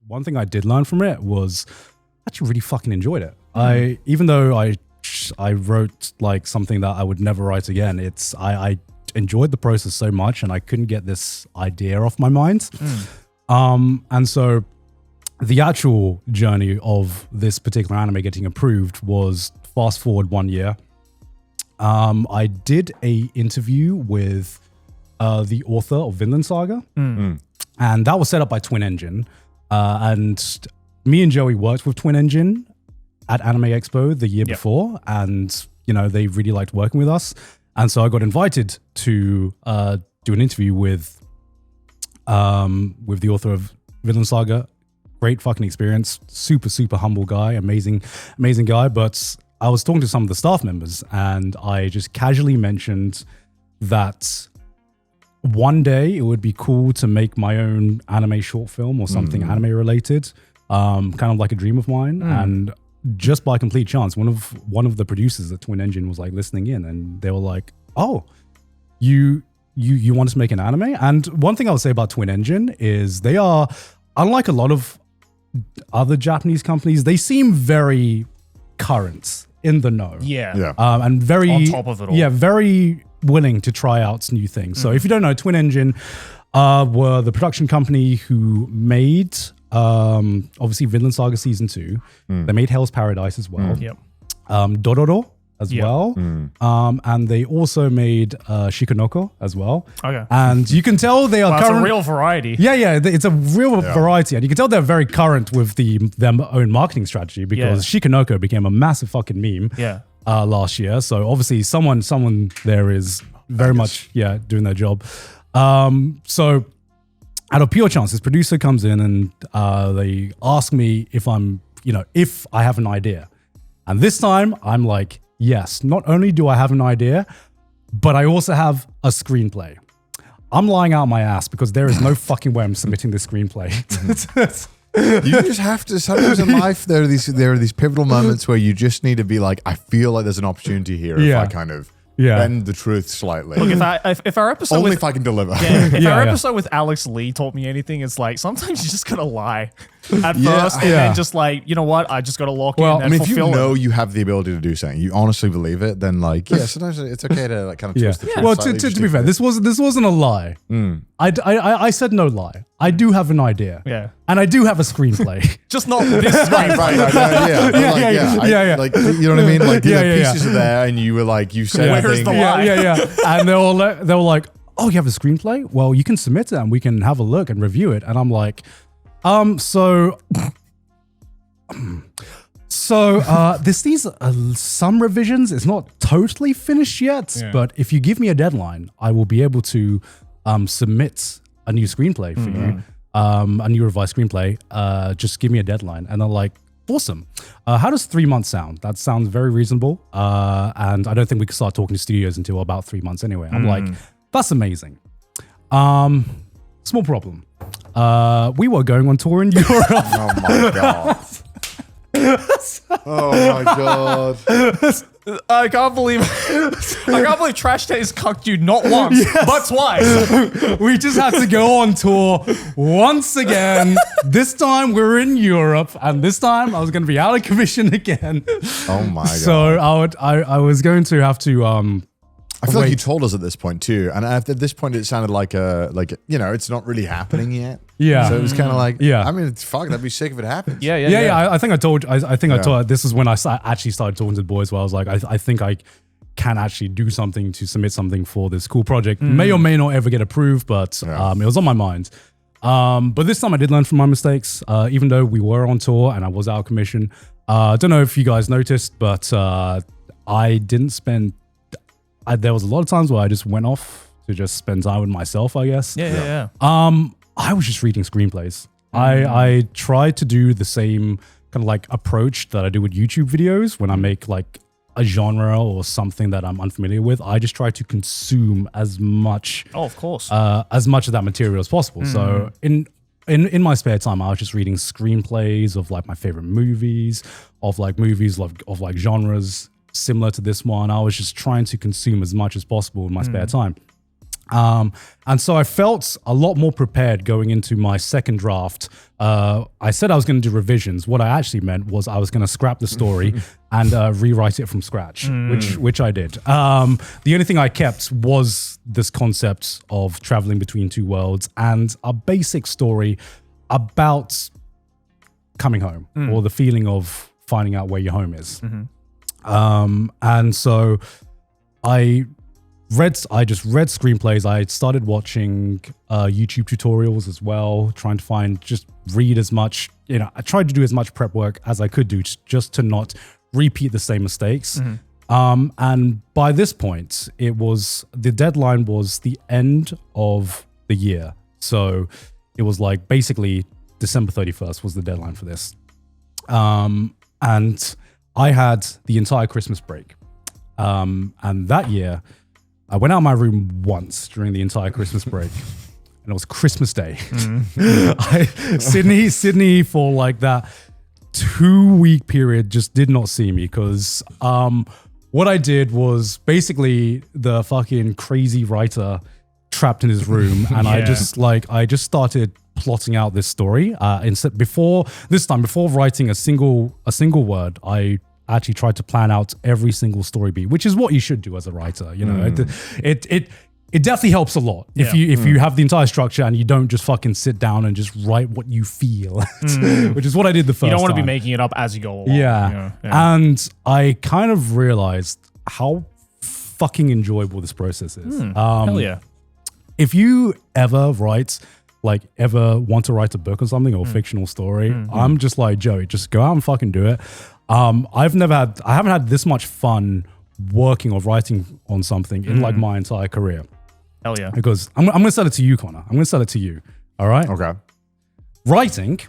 one thing I did learn from it was I actually really fucking enjoyed it. Even though I wrote like something that I would never write again, I enjoyed the process so much, and I couldn't get this idea off my mind. And so the actual journey of this particular anime getting approved was fast forward 1 year. I did a interview with the author of Vinland Saga, and that was set up by Twin Engine. And me and Joey worked with Twin Engine at Anime Expo the year before, and they really liked working with us. And so I got invited to do an interview with the author of Vinland Saga. Great fucking experience. Super, super humble guy. Amazing guy. But I was talking to some of the staff members, and I just casually mentioned that one day it would be cool to make my own anime short film or something anime related, kind of like a dream of mine. And just by complete chance, one of the producers at Twin Engine was like listening in, and they were like, "Oh, you want to make an anime?" And one thing I would say about Twin Engine is they are, unlike a lot of other Japanese companies, they seem very current, in the know. And very on top of it all. Yeah, very willing to try out new things. So if you don't know, Twin Engine were the production company who made obviously Vinland Saga Season 2. They made Hell's Paradise as well. Dororo as well. And they also made Shikanoko as well. Okay. And you can tell they are current. It's a real variety. Yeah, it's a real variety. And you can tell they're very current with their own marketing strategy, because Shikanoko became a massive fucking meme last year. So obviously someone there is very much doing their job. So out of pure chance, this producer comes in and they ask me if if I have an idea. And this time I'm like, yes, not only do I have an idea, but I also have a screenplay. I'm lying out my ass because there is no fucking way I'm submitting this screenplay. You just have to, sometimes in life, there are these pivotal moments where you just need to be like, I feel like there's an opportunity here if I kind of bend the truth slightly. Look, if our episode only if I can deliver. If our episode with Alex Lee taught me anything, it's like sometimes you just gotta lie at first, and then just like, you know what, I just gotta lock in and if you fulfill know it. you have the ability to do something, you honestly believe it, then like, sometimes it's okay to like kind of twist the truth. Well, to be fair, this wasn't a lie. I said no lie. I do have an idea. Yeah. And I do have a screenplay. Just not this screenplay. Right. Like, you know what I mean? Like, pieces are there, and you were like, you said, where's the lie? And they were like, oh, you have a screenplay? Well, you can submit it and we can have a look and review it. And I'm like, so this needs some revisions. It's not totally finished yet, but if you give me a deadline, I will be able to submit a new screenplay for you, a new revised screenplay. Just give me a deadline. And they're like, awesome. How does 3 months sound? That sounds very reasonable. And I don't think we can start talking to studios until about 3 months anyway. I'm like, that's amazing. Small problem. We were going on tour in Europe. Oh my God. Oh my God. I can't believe Trash Taste cucked you not once, but twice. We just had to go on tour once again. This time we're in Europe, and this time I was going to be out of commission again. Oh my God. So I was going to have to I feel like you told us at this point too, and at this point it sounded like it's not really happening yet. Yeah. So it was kind of like, yeah. I mean, fuck, that'd be sick if it happens. Yeah. I think I told. I told. This is when I actually started talking to the boys. Where I was like, I think I can actually do something to submit something for this cool project. May or may not ever get approved, but it was on my mind. But this time I did learn from my mistakes. Even though we were on tour and I was out of commission. I don't know if you guys noticed, but I didn't spend. There was a lot of times where I just went off to just spend time with myself, I guess. Yeah. I was just reading screenplays. I tried to do the same kind of like approach that I do with YouTube videos when I make like a genre or something that I'm unfamiliar with. I just try to consume as much of course. As much of that material as possible. So in my spare time, I was just reading screenplays of like my favorite movies, of like genres similar to this one. I was just trying to consume as much as possible in my spare time. And so I felt a lot more prepared going into my second draft. I said I was going to do revisions. What I actually meant was I was going to scrap the story and rewrite it from scratch, which I did. The only thing I kept was this concept of traveling between two worlds and a basic story about coming home or the feeling of finding out where your home is. And so I just read screenplays. I started watching YouTube tutorials as well, trying to read as much, I tried to do as much prep work as I could do just to not repeat the same mistakes. And by this point, the deadline was the end of the year. So it was like basically December 31st was the deadline for this. And I had the entire Christmas break. And that year, I went out of my room once during the entire Christmas break, and it was Christmas Day. Sydney for like that 2-week period just did not see me because what I did was basically the fucking crazy writer trapped in his room, and I just started plotting out this story. Before writing a single word, I actually tried to plan out every single story beat, which is what you should do as a writer. It definitely helps a lot if you have the entire structure and you don't just fucking sit down and just write what you feel, which is what I did the first time. You don't want to be making it up as you go along. Yeah. And I kind of realized how fucking enjoyable this process is. Hell yeah. If you ever want to write a book or something or a fictional story, I'm just like, Joey, just go out and fucking do it. I haven't had this much fun working or writing on something in like my entire career. Hell yeah. Because I'm going to sell it to you, Connor. I'm going to sell it to you. All right? Okay. Writing,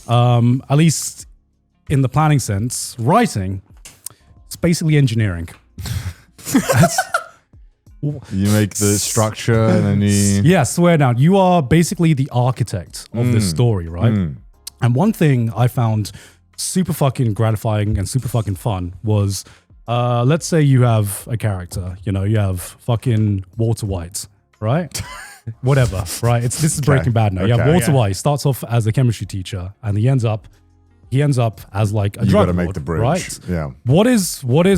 at least in the planning sense, writing, it's basically engineering. You make the structure and then you... Yeah, swear down. You are basically the architect of this story, right? And one thing I found super fucking gratifying and super fucking fun was, let's say you have a character, you have fucking Walter White, right? Whatever, right? This is Breaking Bad now. You have Walter White. He starts off as a chemistry teacher and he ends up as like a drug lord, you gotta make the bridge, right? Yeah.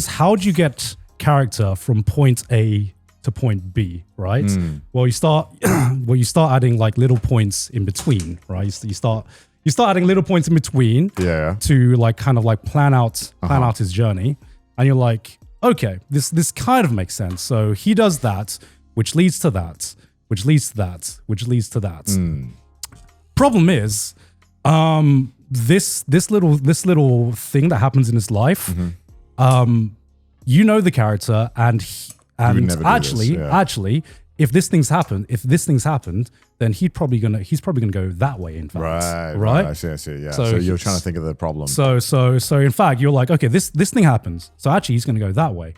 How do you get character from point A to point B, right? Well, you start adding like little points in between, right? You start adding little points in between to like kind of like plan out his journey. And you're like, okay, this kind of makes sense. So he does that, which leads to that, which leads to that, which leads to that. Problem is, this little thing that happens in his life, the character and actually, if this thing's happened, then he's probably gonna go that way. In fact, right? I see. Yeah. So you're trying to think of the problem. So in fact, you're like, okay, this thing happens. So actually, he's gonna go that way.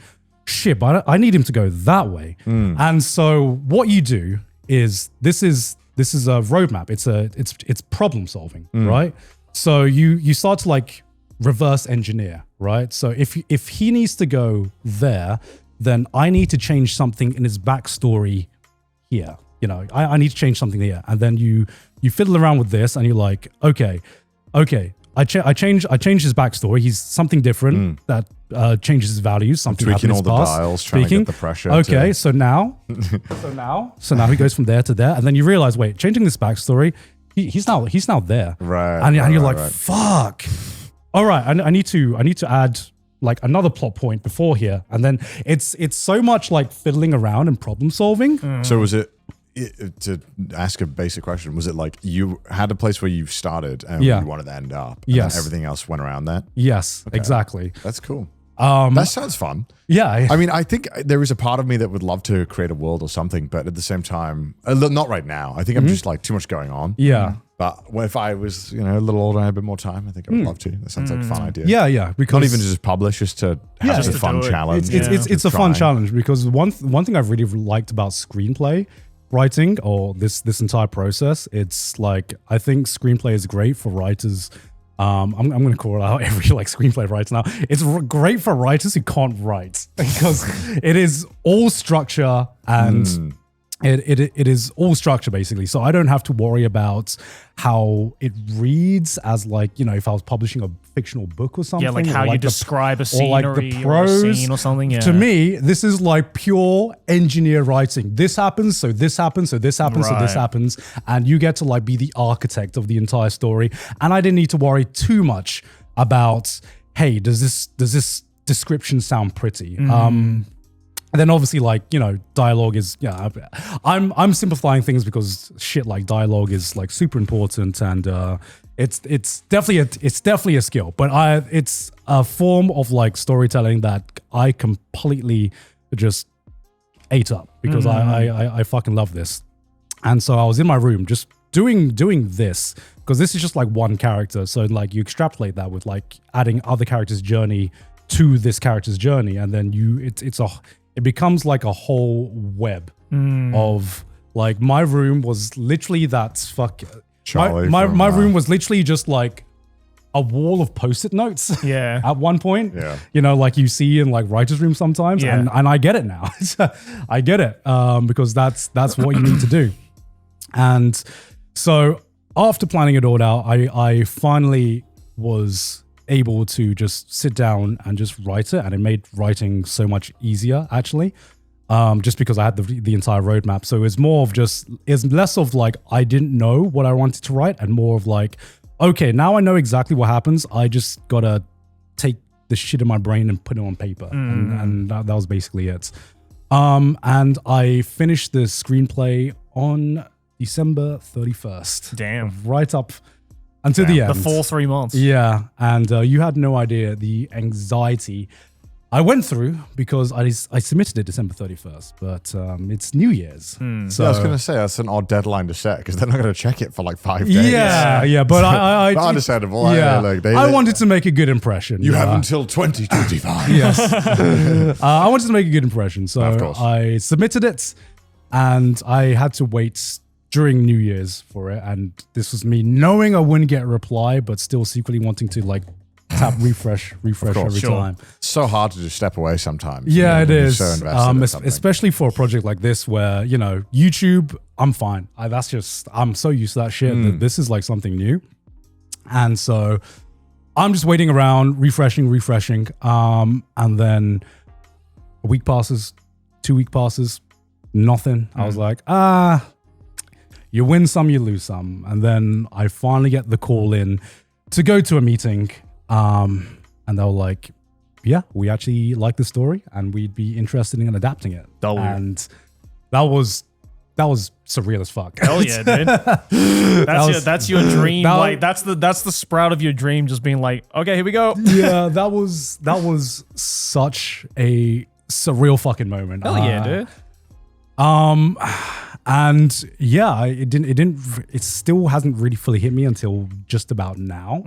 Shit, but I need him to go that way. And so what you do is this is a roadmap. It's problem solving, right? So you start to like reverse engineer, right? So if he needs to go there, then I need to change something in his backstory here. I need to change something here. And then you fiddle around with this and you're like, okay. I change his backstory. He's something different that changes his values. Something tweaking happened in all his the past. dials, trying to get the pressure. Okay, so now he goes from there to there, and then you realize, wait, changing this backstory, he's now there, right? And you're like, fuck. All right, I need to add like another plot point before here, and then it's so much like fiddling around and problem solving. So was it? To ask a basic question, was it like you had a place where you started and you wanted to end up, and then everything else went around that? Yes, exactly. That's cool. That sounds fun. Yeah. I mean, I think there is a part of me that would love to create a world or something, but at the same time, not right now. I think I'm just like too much going on. Yeah. But if I was, a little older and had a bit more time, I think I would love to. That sounds like a fun idea. Yeah. Because not even to just publish, just to have a fun challenge. It's a fun challenge because one thing I've really liked about screenplay writing or this entire process, it's like, I think screenplay is great for writers. I'm going to call out every like screenplay writer now. It's great for writers who can't write because it is all structure and it is all structure basically. So I don't have to worry about how it reads as like, you know, if I was publishing a fictional book or something. Yeah, like how you describe a scenery or the prose. Or a scene or something. Yeah. To me, this is like pure engineer writing. This happens, so this happens, so this happens, so this happens. And you get to like be the architect of the entire story. And I didn't need to worry too much about, hey, does this description sound pretty? And then obviously, like, you know, dialogue is, I'm simplifying things because shit like dialogue is like super important, and it's definitely a skill, but it's a form of like storytelling that I completely just ate up because I fucking love this. And so I was in my room just doing this because this is just like one character. So like you extrapolate that with like adding other characters' journey to this character's journey, and then it becomes like a whole web of like my room was literally my room was literally just like a wall of post-it notes. Yeah. At one point. Yeah. You know, like you see in like writers' room sometimes. Yeah. And I get it now. I get it. Because that's what you need to do. And so after planning it all out, I finally was able to just sit down and just write it, and it made writing so much easier actually, just because I had the entire roadmap. So it's less of like I didn't know what I wanted to write, and more of like, okay, now I know exactly what happens. I just gotta take the shit in my brain and put it on paper, and that was basically it. And I finished the screenplay on December 31st. Damn. Right up until the end. The full 3 months. Yeah. And you had no idea the anxiety I went through because I submitted it December 31st, but it's New Year's. So I was going to say that's an odd deadline to set because they're not going to check it for like 5 days. Yeah, but I understandable. Yeah, I wanted to make a good impression. You have until 2025. Yes. I wanted to make a good impression, so I submitted it, and I had to wait during New Year's for it, and this was me knowing I wouldn't get a reply, but still secretly wanting to like tap refresh every time. It's so hard to just step away sometimes. Yeah, it is. So invested especially for a project like this where, you know, YouTube, I'm fine. I'm so used to that shit that this is like something new. And so I'm just waiting around, refreshing. And then a week passes, 2 week passes, nothing. I was like, you win some, you lose some. And then I finally get the call in to go to a meeting. And they were like, yeah, we actually like the story and we'd be interested in adapting it. And that was surreal as fuck. Hell yeah, dude. That's your dream. That's the sprout of your dream, just being like, okay, here we go. Yeah, that was such a surreal fucking moment. Hell yeah, dude. And yeah, it still hasn't really fully hit me until just about now.